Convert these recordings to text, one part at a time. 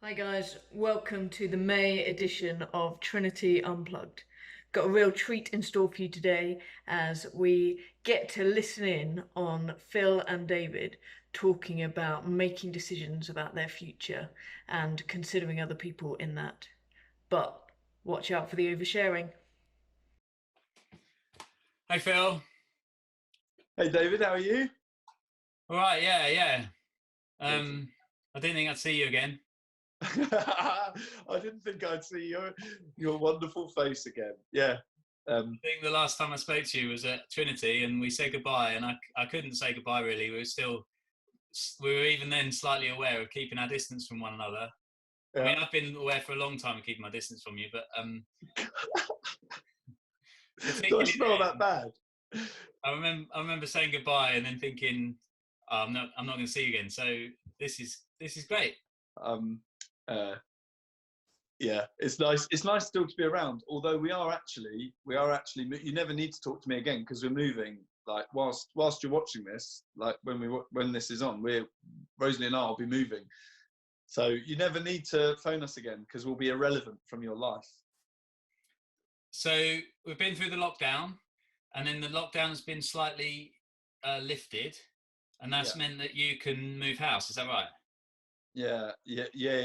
Hi guys, welcome to the May edition of Trinity Unplugged. Got a real treat in store for you today as we get to listen in on Phill and David talking about making decisions about their future and considering other people in that. But watch out for the oversharing. Hey Phill. Hey David, how are you? All right, yeah. Good. I didn't think I'd see you again. I didn't think I'd see your wonderful face again. Yeah. I think the last time I spoke to you was at Trinity, and we said goodbye, and I couldn't say goodbye really. We were even then slightly aware of keeping our distance from one another. Yeah. I mean, I've been aware for a long time of keeping my distance from you, but Do I smell that bad? I remember saying goodbye and then thinking, oh, I'm not going to see you again. So this is great. Yeah, it's nice. It's nice still to be around. Although we are actually. You never need to talk to me again because we're moving. Like whilst you're watching this, like when this is on, Rosalie and I will be moving. So you never need to phone us again because we'll be irrelevant from your life. So we've been through the lockdown, and then the lockdown has been slightly lifted, and that's meant that you can move house. Is that right? Yeah.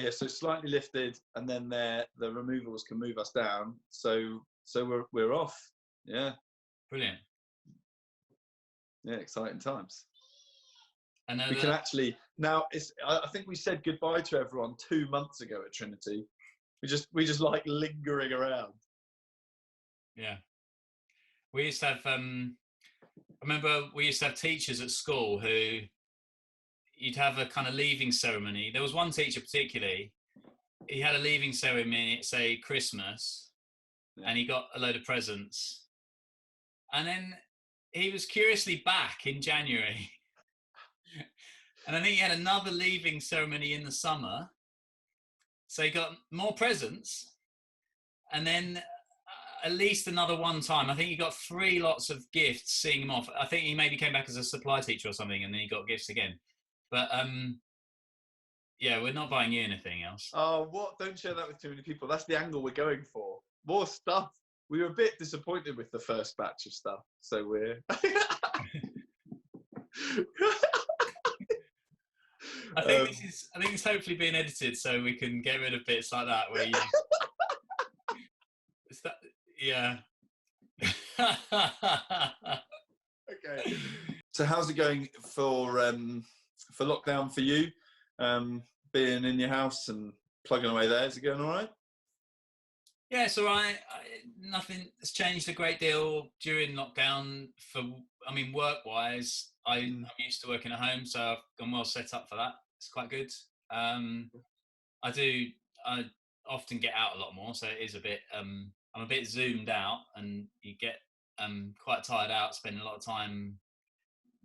So slightly lifted, and then the removals can move us down. So we're off. Yeah. Brilliant. Yeah, exciting times. And we can actually now. I think we said goodbye to everyone 2 months ago at Trinity. We just like lingering around. Yeah. We used to have. I remember we used to have teachers at school who you'd have a kind of leaving ceremony. There was one teacher particularly. He had a leaving ceremony at, say, Christmas, and he got a load of presents, and then he was curiously back in January. And I think he had another leaving ceremony in the summer. So he got more presents. And then at least another one time, I think he got 3 lots of gifts seeing him off. I think he maybe came back as a supply teacher or something, and then he got gifts again. But yeah, we're not buying you anything else. Oh, what? Don't share that with too many people. That's the angle we're going for. More stuff. We were a bit disappointed with the first batch of stuff. So we're... I think it's hopefully being edited so we can get rid of bits like that where you. Yeah. Okay. So how's it going for lockdown for you? Being in your house and plugging away there, is it going all right? Yeah, it's all right. Nothing has changed a great deal during lockdown. Work-wise, I'm used to working at home, so I've gone well set up for that. It's quite good. I often get out a lot more, so it is a bit. I'm a bit zoomed out, and you get quite tired out, spending a lot of time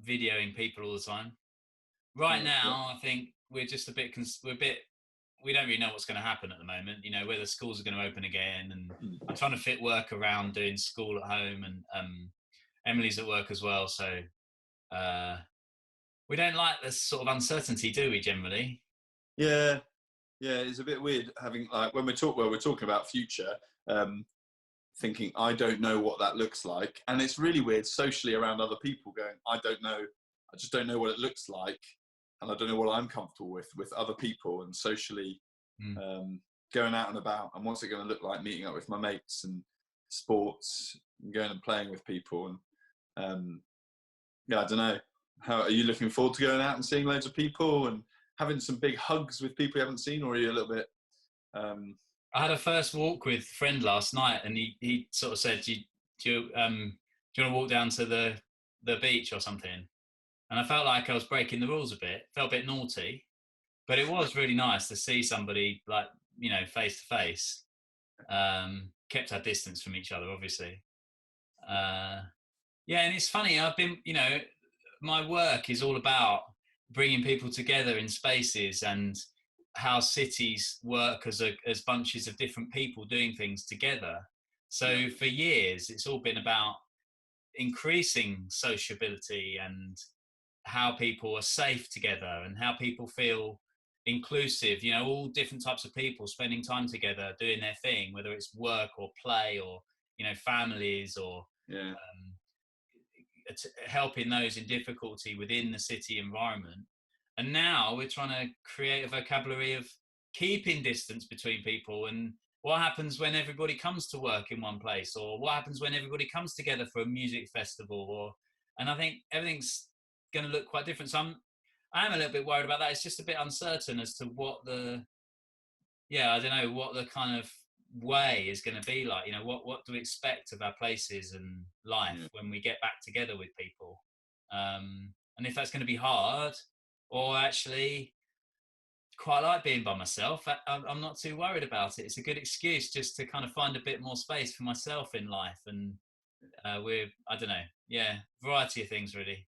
videoing people all the time. Right now, I think we're just a bit. We don't really know what's going to happen at the moment. You know, whether schools are going to open again, and I'm trying to fit work around doing school at home, and Emily's at work as well. So we don't like this sort of uncertainty, do we? Generally. Yeah, it's a bit weird having like when we're talking about future, thinking I don't know what that looks like, and it's really weird socially around other people going, I don't know, I just don't know what it looks like, and I don't know what I'm comfortable with other people, and socially going out and about, and what's it going to look like meeting up with my mates and sports and going and playing with people, and I don't know. How are you looking forward to going out and seeing loads of people and having some big hugs with people you haven't seen, or are you a little bit? I had a first walk with a friend last night, and he sort of said, "Do you want to walk down to the beach or something?" And I felt like I was breaking the rules a bit. Felt a bit naughty, but it was really nice to see somebody like face to face. Kept our distance from each other, obviously. Yeah, and it's funny. I've been, my work is all about bringing people together in spaces and how cities work as bunches of different people doing things together. So for years, it's all been about increasing sociability and how people are safe together and how people feel inclusive, you know, all different types of people spending time together, doing their thing, whether it's work or play or, you know, families or Yeah. helping those in difficulty within the city environment. And now we're trying to create a vocabulary of keeping distance between people, and what happens when everybody comes to work in one place, or what happens when everybody comes together for a music festival, or, and I think everything's going to look quite different. So I am a little bit worried about that. It's just a bit uncertain as to what the, I don't know, what the kind of way is going to be like. You know, what do we expect of our places and life when we get back together with people, and if that's going to be hard, or actually quite like being by myself. I'm not too worried about it. It's a good excuse just to kind of find a bit more space for myself in life, and I don't know, variety of things really.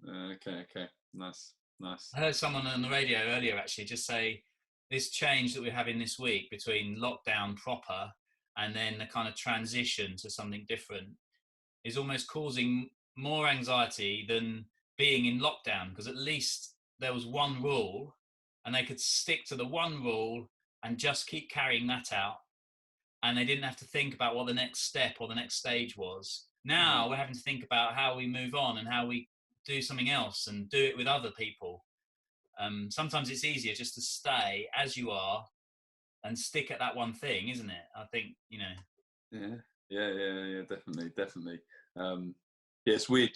Okay, nice. I heard someone on the radio earlier actually just say this change that we're having this week between lockdown proper and then the kind of transition to something different is almost causing more anxiety than being in lockdown, because at least there was one rule and they could stick to the one rule and just keep carrying that out, and they didn't have to think about what the next step or the next stage was. Now we're having to think about how we move on and how we do something else and do it with other people. Sometimes it's easier just to stay as you are and stick at that one thing, isn't it? I think, you know. Yeah, definitely. It's weird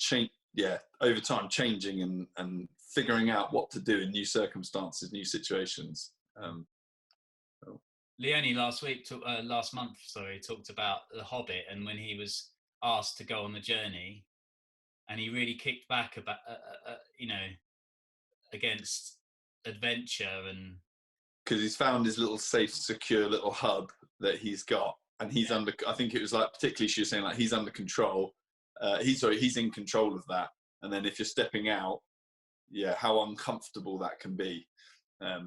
over time changing and figuring out what to do in new circumstances, new situations. Leonie last month talked about The Hobbit, and when he was asked to go on the journey, and he really kicked back about you know, against adventure, and because he's found his little safe, secure little hub that he's got, and he's under. I think it was like particularly she was saying like he's under control. He's in control of that. And then if you're stepping out, how uncomfortable that can be. I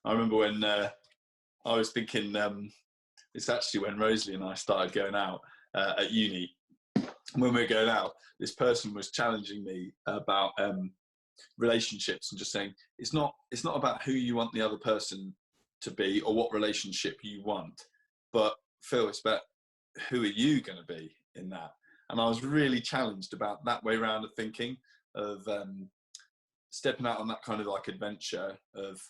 remember when I was thinking. It's actually when Rosalie and I started going out at uni. When we were going out, this person was challenging me about relationships and just saying it's not about who you want the other person to be or what relationship you want, but Phill, it's about who are you going to be in that. And I was really challenged about that way around of thinking, of stepping out on that kind of like adventure of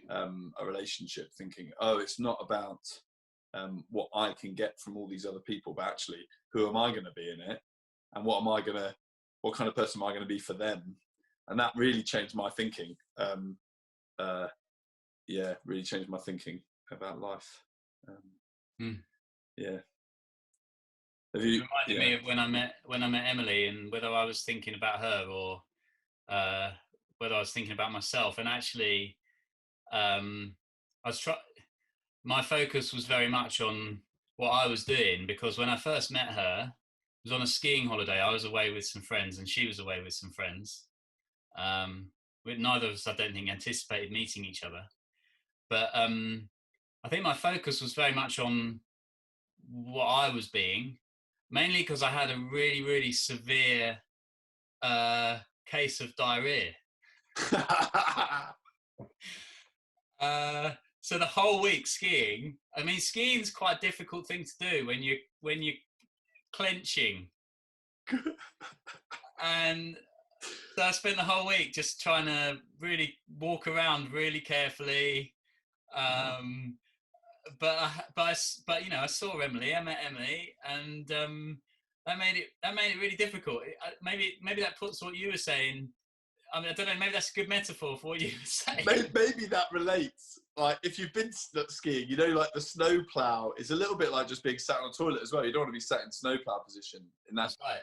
a relationship, thinking, it's not about what I can get from all these other people, but actually who am I going to be in it, and what kind of person am I going to be for them. And that really changed my thinking. Really changed my thinking about life. It reminded me of when I met Emily, and whether I was thinking about her or whether I was thinking about myself. And actually, my focus was very much on what I was doing, because when I first met her, it was on a skiing holiday. I was away with some friends and she was away with some friends. Neither of us, I don't think, anticipated meeting each other. But I think my focus was very much on what I was being, mainly because I had a really, really severe case of diarrhea. So the whole week skiing. I mean, skiing's quite a difficult thing to do when you're clenching. And so I spent the whole week just trying to really walk around really carefully. But you know, I saw Emily. I met Emily, and that made it really difficult. Maybe that puts what you were saying. I mean, I don't know. Maybe that's a good metaphor for what you were saying. Maybe that relates. Like, if you've been skiing, you know, like the snow plow is a little bit like just being sat on a toilet as well. You don't want to be sat in snow plow position in that. That's right.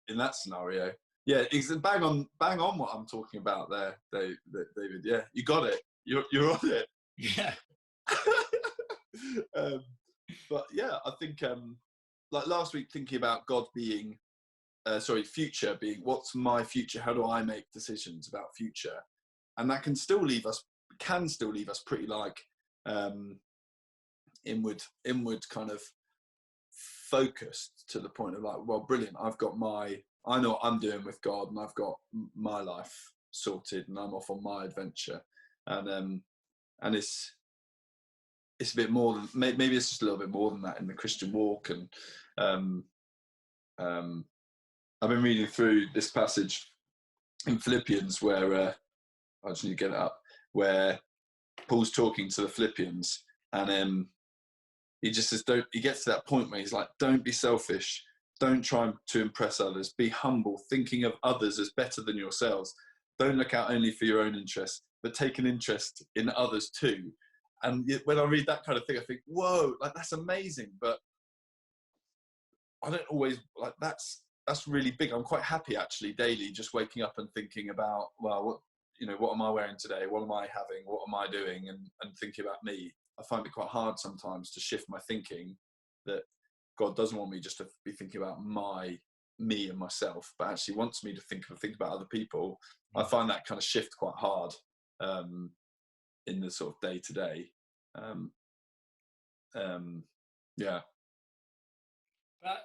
In that scenario, it's bang on what I'm talking about there, David. Yeah, you got it. You're on it. Yeah. But I think like last week, thinking about God being. Future being, what's my future? How do I make decisions about future? And that can still leave us pretty like inward kind of focused, to the point of like, well, brilliant, I know what I'm doing with God, and I've got my life sorted and I'm off on my adventure. And it's a bit more than, maybe it's just a little bit more than that in the Christian walk. And I've been reading through this passage in Philippians where I just need to get it up, where Paul's talking to the Philippians, and he just says, he gets to that point where he's like, don't be selfish, don't try to impress others, be humble, thinking of others as better than yourselves. Don't look out only for your own interest, but take an interest in others too. And when I read that kind of thing, I think, whoa, like that's amazing. But I don't always, like, that's really big. I'm quite happy actually daily, just waking up and thinking about, well, what am I wearing today? What am I having? What am I doing? And thinking about me. I find it quite hard sometimes to shift my thinking, that God doesn't want me just to be thinking about me and myself, but actually wants me to think about other people. I find that kind of shift quite hard in the sort of day to day. Yeah. But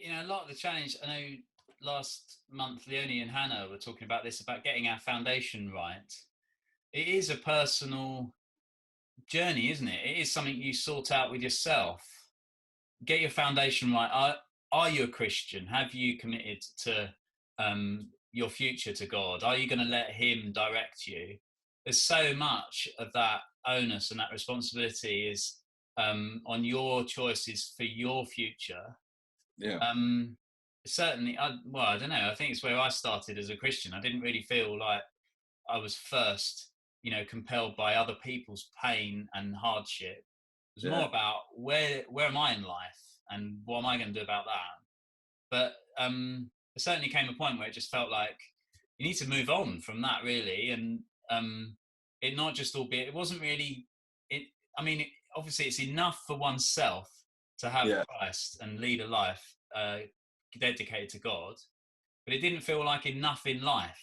a lot of the challenge, I know last month Leonie and Hannah were talking about this, about getting our foundation right. It is a personal journey, isn't it? It is something you sort out with yourself. Get your foundation right. Are you a Christian? Have you committed to your future to God? Are you going to let him direct you? There's so much of that onus and that responsibility is on your choices for your future. Yeah. Certainly, I don't know. I think it's where I started as a Christian. I didn't really feel like I was first, compelled by other people's pain and hardship. It was more about where am I in life and what am I going to do about that? But there certainly came a point where it just felt like you need to move on from that, really. And it not just all be, it wasn't really, obviously it's enough for oneself to have Christ and lead a life dedicated to God, but it didn't feel like enough in life.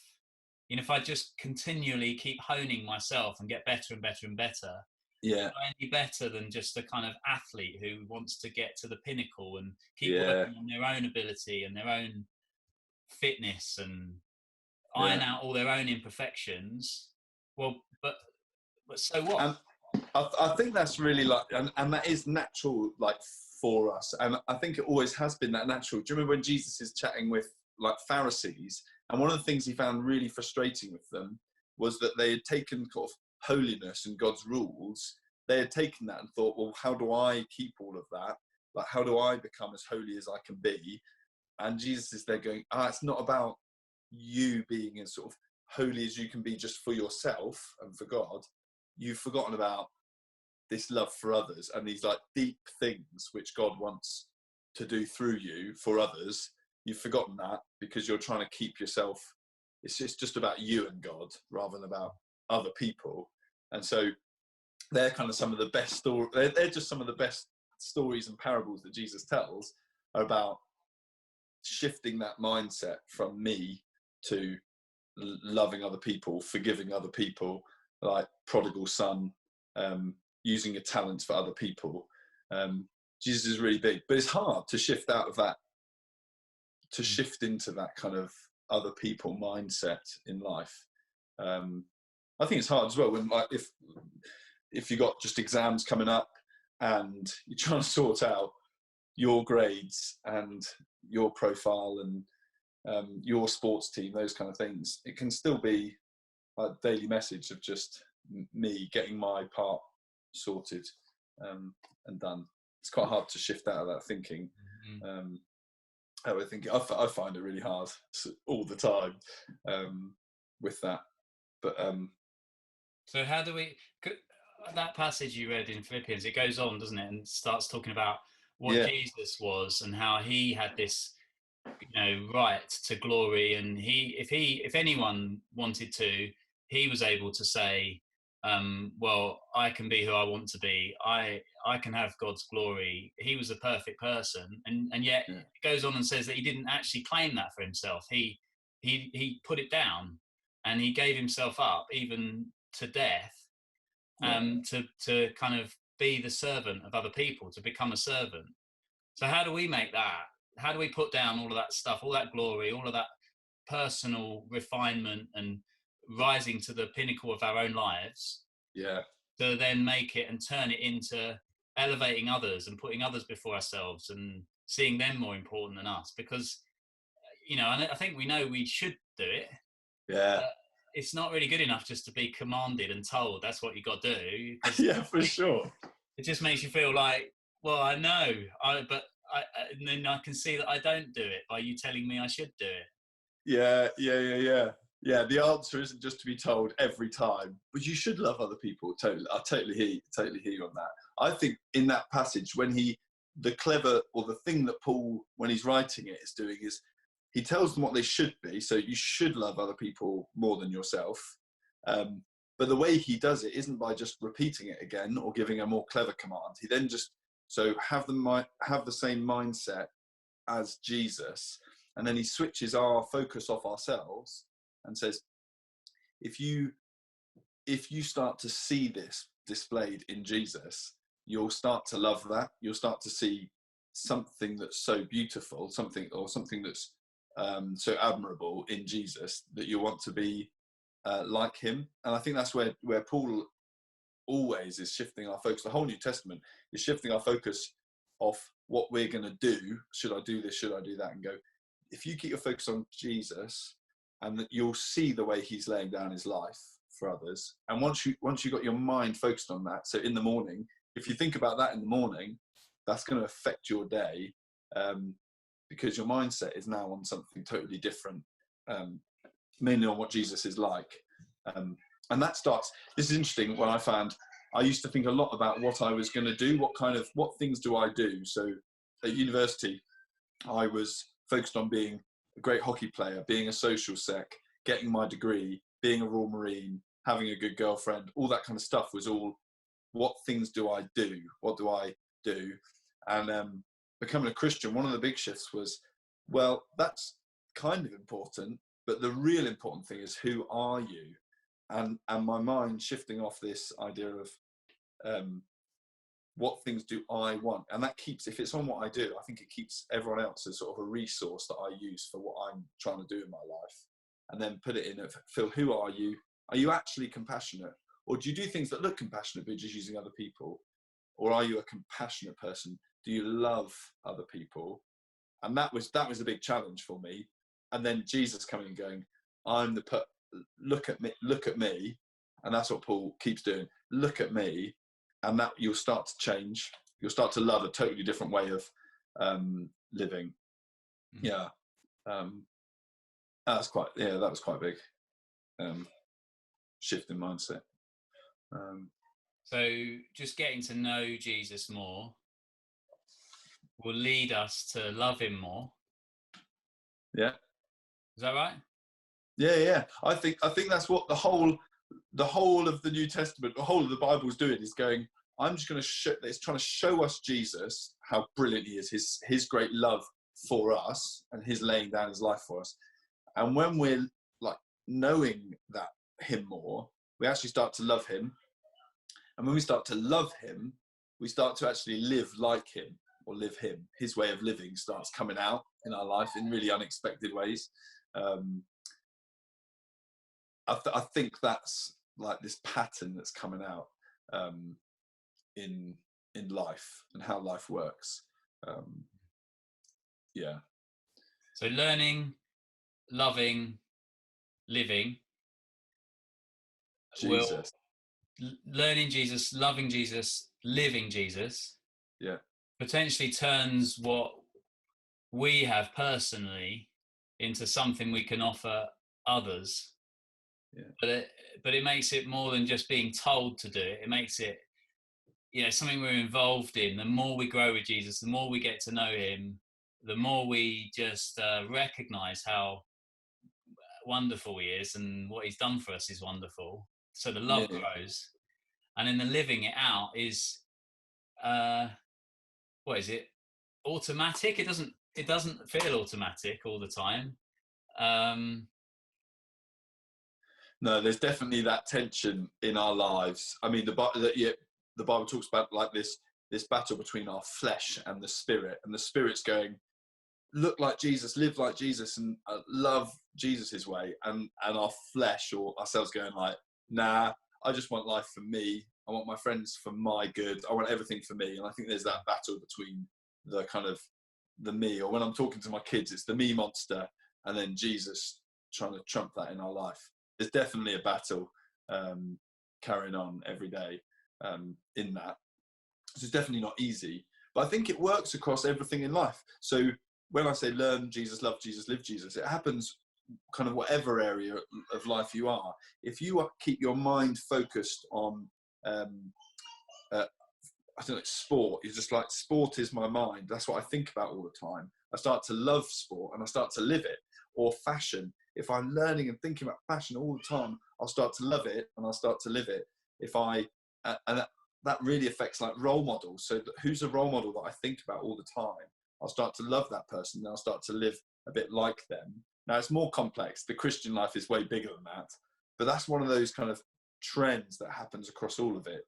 If I just continually keep honing myself and get better and better and better, any better than just a kind of athlete who wants to get to the pinnacle and keep working on their own ability and their own fitness and iron out all their own imperfections. Well, but so what? And I think that's really and that is natural, like, for us. And I think it always has been that natural. Do you remember when Jesus is chatting with like Pharisees, and one of the things he found really frustrating with them was that they had taken sort of holiness and God's rules, they had taken that and thought, well, how do I keep all of that? Like, how do I become as holy as I can be? And Jesus is there going, it's not about you being as sort of holy as you can be just for yourself and for God. You've forgotten about this love for others and these like deep things which God wants to do through you for others. You've forgotten that because you're trying to keep yourself. It's just about you and God rather than about other people. And so they're kind of some of the best stories. They're just some of the best stories and parables that Jesus tells are about shifting that mindset from me to loving other people, forgiving other people, like prodigal son, using your talents for other people. Jesus is really big, but it's hard to shift out of that, to shift into that kind of other people mindset in life. I think it's hard as well when, like, if you got just exams coming up and you're trying to sort out your grades and your profile and your sports team, those kind of things, it can still be a daily message of just me getting my part sorted and done. It's quite hard to shift out of that thinking. I find it really hard all the time with that. But so how do we? That passage you read in Philippians, it goes on, doesn't it, and starts talking about what Jesus was and how he had this, right to glory, and if anyone wanted to, he was able to say, well, I can be who I want to be. I can have God's glory. He was a perfect person, and yet it goes on and says that he didn't actually claim that for himself. He put it down, and he gave himself up even to death, to kind of be the servant of other people, to become a servant. So how do we make that? How do we put down all of that stuff, all that glory, all of that personal refinement and rising to the pinnacle of our own lives, Yeah. to then make it and turn it into elevating others and putting others before ourselves and seeing them more important than us. Because, you know, I think we know we should do it. Yeah. It's not really good enough just to be commanded and told that's what you got to do. Yeah, for sure. It just makes you feel like, well, I know, and then I can see that I don't do it by you telling me I should do it. Yeah. Yeah, the answer isn't just to be told every time, but you should love other people. Totally, I totally hear you on that. I think in that passage, when the clever, or the thing that Paul, when he's writing it, is doing is he tells them what they should be. So you should love other people more than yourself. But the way he does it isn't by just repeating it again or giving a more clever command. He then just, so have the same mindset as Jesus. And then he switches our focus off ourselves and says, if you start to see this displayed in Jesus, you'll start to love that. You'll start to see something that's so beautiful, something that's so admirable in Jesus, that you want to be like him. And I think that's where Paul always is shifting our focus. The whole New Testament is shifting our focus off what we're going to do. Should I do this? Should I do that? And go, if you keep your focus on Jesus, and that you'll see the way he's laying down his life for others. And once you got your mind focused on that, so in the morning, if you think about that in the morning, that's going to affect your day, because your mindset is now on something totally different, mainly on what Jesus is like. And that starts, this is interesting, when I used to think a lot about what I was going to do, what things do I do? So at university, I was focused on being a great hockey player, being a social sec, getting my degree, being a Royal Marine, having a good girlfriend. All that kind of stuff was all, what things do I do? What do I do? And becoming a Christian, one of the big shifts was, well, that's kind of important, but the real important thing is, who are you? And my mind shifting off this idea of what things do I want? And that keeps, if it's on what I do, I think it keeps everyone else as sort of a resource that I use for what I'm trying to do in my life. And then put it in of, Phill, who are you? Are you actually compassionate? Or do you do things that look compassionate, but just using other people? Or are you a compassionate person? Do you love other people? And that was a big challenge for me. And then Jesus coming and going, look at me. And that's what Paul keeps doing. Look at me. And that you'll start to change. You'll start to love a totally different way of living. Mm-hmm. Yeah. That was quite big. Shift in mindset. So just getting to know Jesus more will lead us to love him more. Yeah. Is that right? Yeah. I think that's what the whole of the New Testament, the whole of the Bible is doing, is going, I'm just going to show, it's trying to show us Jesus, how brilliant he is, his great love for us, and his laying down his life for us. And when we're like knowing that him more, we actually start to love him. And when we start to love him, we start to actually live like him, or live him. His way of living starts coming out in our life in really unexpected ways. I think that's like this pattern that's coming out in life and how life works. Yeah. So learning, loving, living. Jesus. Learning Jesus, loving Jesus, living Jesus. Yeah. Potentially turns what we have personally into something we can offer others. Yeah. But it makes it more than just being told to do it. It makes it, something we're involved in. The more we grow with Jesus, the more we get to know him, the more we just recognize how wonderful he is, and what he's done for us is wonderful. So the love grows. And then the living it out is, what is it? Automatic. It doesn't feel automatic all the time. No, there's definitely that tension in our lives. I mean, the Bible talks about like this battle between our flesh and the spirit, and the spirit's going, look like Jesus, live like Jesus, and love Jesus's way, and our flesh or ourselves going like, nah, I just want life for me. I want my friends for my good. I want everything for me. And I think there's that battle between the kind of the me, or when I'm talking to my kids, it's the me monster, and then Jesus trying to trump that in our life. There's definitely a battle carrying on every day in that. So it's definitely not easy, but I think it works across everything in life. So when I say learn Jesus, love Jesus, live Jesus, it happens kind of whatever area of life you are. If you keep your mind focused on I don't know, sport, you're just like, sport is my mind, that's what I think about all the time. I start to love sport and I start to live it. Or fashion, if I'm learning and thinking about fashion all the time, I'll start to love it and I'll start to live it. If I and that really affects like role models. So who's a role model that I think about all the time, I'll start to love that person and I'll start to live a bit like them. Now it's more complex, the Christian life is way bigger than that, but that's one of those kind of trends that happens across all of it,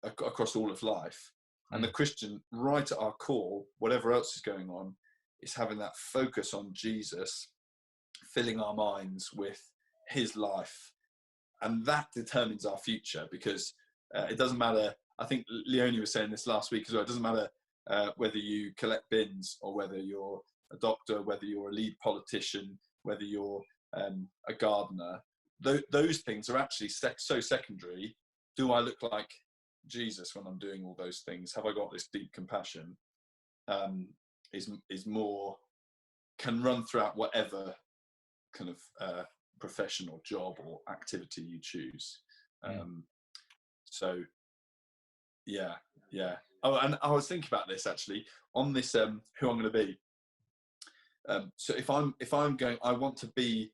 across all of life. And the Christian, right at our core, whatever else is going on, is having that focus on Jesus, filling our minds with his life. And that determines our future, because it doesn't matter. I think Leonie was saying this last week as well. It doesn't matter whether you collect bins or whether you're a doctor, whether you're a lead politician, whether you're a gardener. Those things are actually so secondary. Do I look like Jesus when I'm doing all those things? Have I got this deep compassion? Is more, can run throughout whatever kind of professional job or activity you choose. So yeah. Oh, and I was thinking about this actually on this who I'm going to be. So if I'm going, I want to be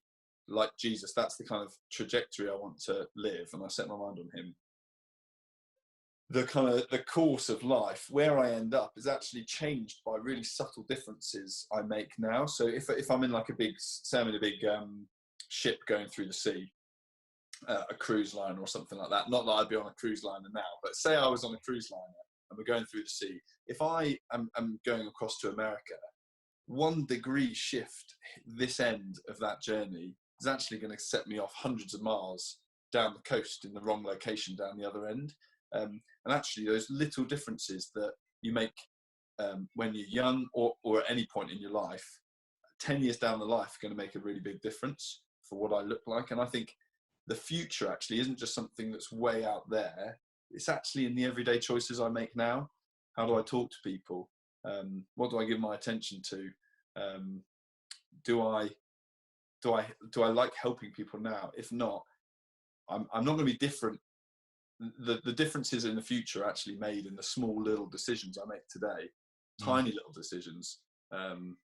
like Jesus. That's the kind of trajectory I want to live, and I set my mind on him. The kind of the course of life, where I end up, is actually changed by really subtle differences I make now. So if I'm in like a big, say I'm in a big ship going through the sea, a cruise liner or something like that. Not that I'd be on a cruise liner now, but say I was on a cruise liner and we're going through the sea. If I am going across to America, 1 degree shift this end of that journey is actually going to set me off hundreds of miles down the coast in the wrong location down the other end. And actually those little differences that you make when you're young or at any point in your life, 10 years down the life, are going to make a really big difference for what I look like. And I think the future actually isn't just something that's way out there. It's actually in the everyday choices I make now. How do I talk to people? What do I give my attention to? Do I like helping people now? If not, I'm not going to be different. The differences in the future are actually made in the small little decisions I make today, tiny little decisions. And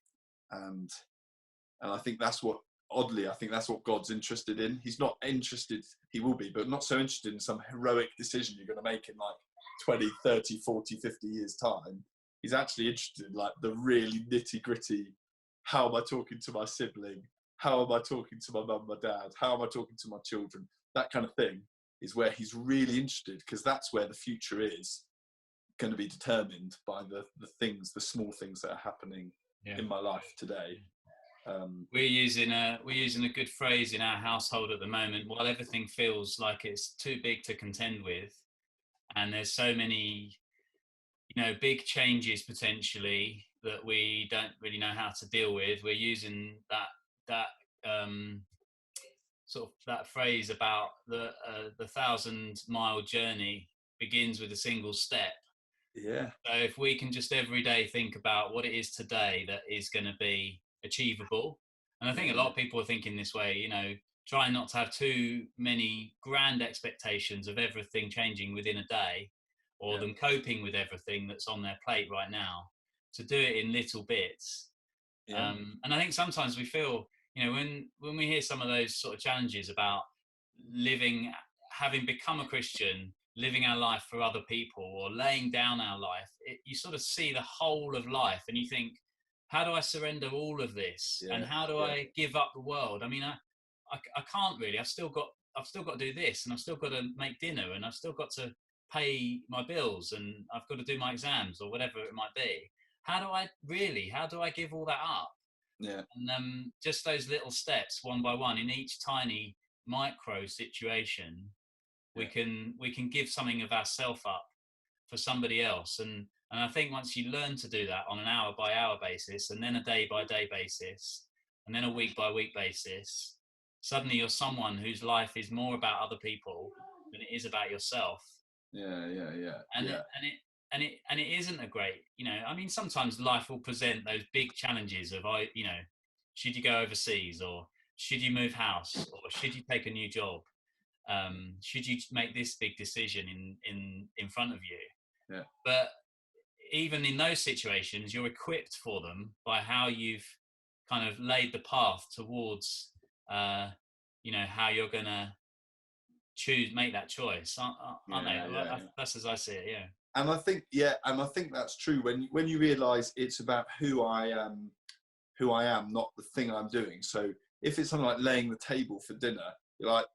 I think that's what, oddly, I think that's what God's interested in. He's not interested, he will be, but not so interested in some heroic decision you're going to make in like 20, 30, 40, 50 years time. He's actually interested in like the really nitty gritty. How am I talking to my sibling? How am I talking to my mum, my dad? How am I talking to my children? That kind of thing is where he's really interested, because that's where the future is going to be determined by the things, the small things that are happening in my life today. We're using a good phrase in our household at the moment. While everything feels like it's too big to contend with, and there's so many, big changes potentially that we don't really know how to deal with, we're using that sort of that phrase about the 1,000-mile journey begins with a single step. Yeah. So if we can just every day think about what it is today that is going to be achievable. And I think a lot of people are thinking this way, trying not to have too many grand expectations of everything changing within a day, or them coping with everything that's on their plate right now, to do it in little bits. And I think sometimes we feel, when we hear some of those sort of challenges about living, having become a Christian, living our life for other people, or laying down our life, you sort of see the whole of life and you think, how do I surrender all of this? And how do I give up the world? I mean, I can't really. I've still got to do this, and I've still got to make dinner, and I've still got to pay my bills, and I've got to do my exams or whatever it might be. How do I give all that up? Yeah. And just those little steps, one by one, in each tiny micro situation, we can give something of ourself up for somebody else. And I think once you learn to do that on an hour by hour basis, and then a day by day basis, and then a week by week basis, suddenly you're someone whose life is more about other people than it is about yourself. Yeah. And it isn't a great, I mean, sometimes life will present those big challenges of, should you go overseas, or should you move house, or should you take a new job, should you make this big decision in front of you. Yeah. But even in those situations, you're equipped for them by how you've kind of laid the path towards how you're gonna make that choice, aren't they? That's as I see it. Yeah. And I think that's true when you realize it's about who I am, not the thing I'm doing. So if it's something like laying the table for dinner, you're like,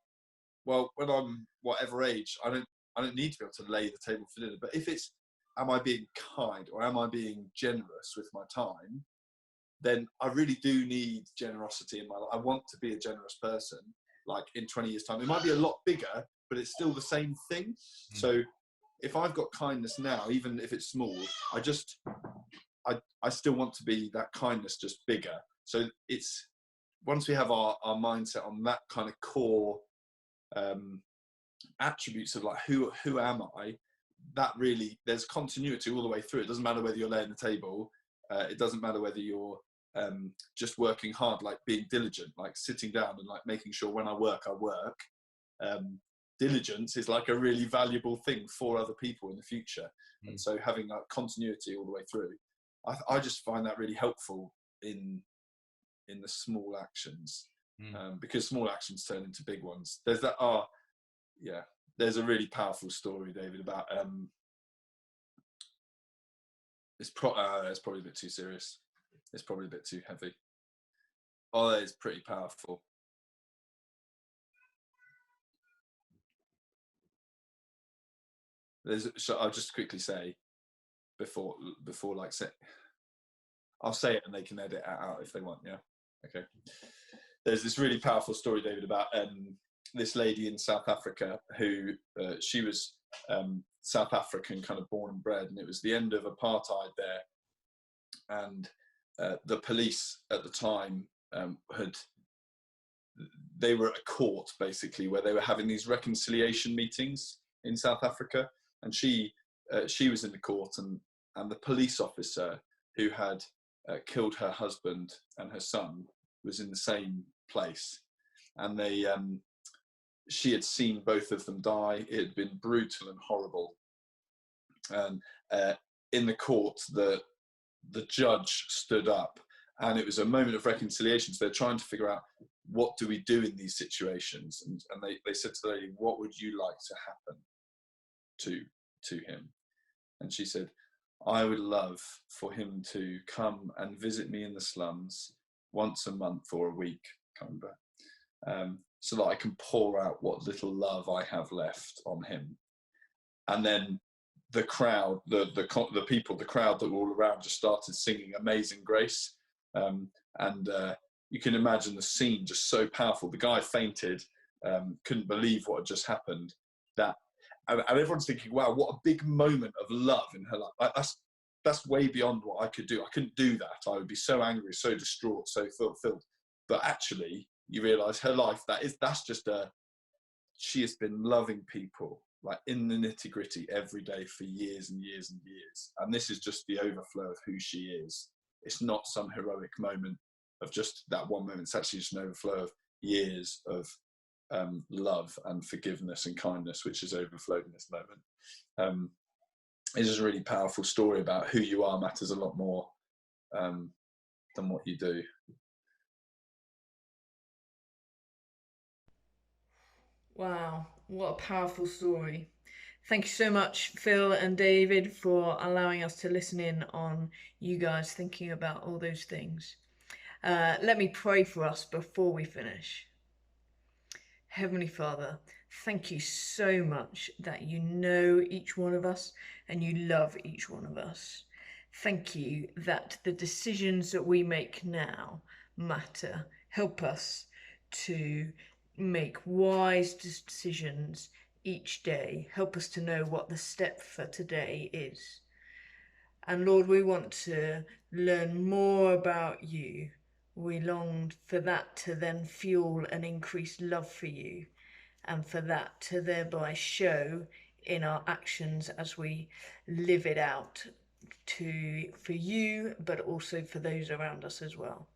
well, when I'm whatever age, I don't need to be able to lay the table for dinner. But if it's, am I being kind, or am I being generous with my time, then I really do need generosity in my life. I want to be a generous person, like in 20 years' time. It might be a lot bigger, but it's still the same thing. So if I've got kindness now, even if it's small, I still want to be that kindness, just bigger. So it's, once we have our mindset on that kind of core attributes of like, who am I, that really, there's continuity all the way through. It doesn't matter whether you're laying the table. It doesn't matter whether you're just working hard, like being diligent, like sitting down and like making sure when I work. Diligence is like a really valuable thing for other people in the future. And so having that continuity all the way through, I just find that really helpful in the small actions, because small actions turn into big ones. There's that, there's a really powerful story, David, about it's probably a bit too serious. It's probably a bit too heavy. Oh, that is pretty powerful. So I'll just quickly say before like say, I'll say it and they can edit it out if they want. Yeah. Okay. There's this really powerful story, David, about this lady in South Africa who she was South African, kind of born and bred, and it was the end of apartheid there, and the police at the time they were at a court basically where they were having these reconciliation meetings in South Africa, and she was in the court, and the police officer who had killed her husband and her son was in the same place, and she had seen both of them die. It had been brutal and horrible. And in the court, the judge stood up, and it was a moment of reconciliation. So they're trying to figure out, what do we do in these situations? And they said to the lady, what would you like to happen to him? And she said, I would love for him to come and visit me in the slums once a month or a week, coming back, so that I can pour out what little love I have left on him. And then the crowd, the people, the crowd that were all around just started singing Amazing Grace. And you can imagine the scene, just so powerful. The guy fainted, couldn't believe what had just happened. And everyone's thinking, wow, what a big moment of love in her life. That's way beyond what I could do. I couldn't do that. I would be so angry, so distraught, so fulfilled. But actually, you realise her life, she has been loving people, like in the nitty gritty every day for years and years and years. And this is just the overflow of who she is. It's not some heroic moment of just that one moment. It's actually just an overflow of years of love and forgiveness and kindness, which has overflowed in this moment. It's just a really powerful story about who you are matters a lot more than what you do. Wow, what a powerful story. Thank you so much, Phill and David, for allowing us to listen in on you guys thinking about all those things. Let me pray for us before we finish. Heavenly Father, thank you so much that you know each one of us and you love each one of us. Thank you that the decisions that we make now matter. Help us to make wise decisions each day. Help us to know what the step for today is. And Lord, we want to learn more about you. We long for that to then fuel an increased love for you, and for that to thereby show in our actions as we live it out for you, but also for those around us as well.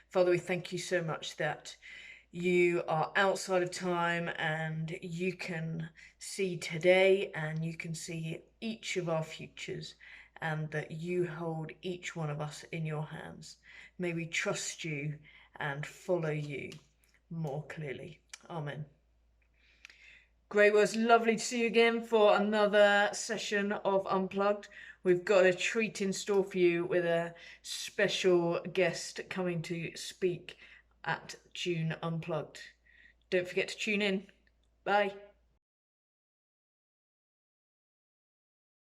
Father, we thank you so much that you are outside of time and you can see today and you can see each of our futures, and that you hold each one of us in your hands. May we trust you and follow you more clearly. Amen. Great, well, it's lovely to see you again for another session of Unplugged. We've got a treat in store for you with a special guest coming to speak at June Unplugged. Don't forget to tune in. Bye.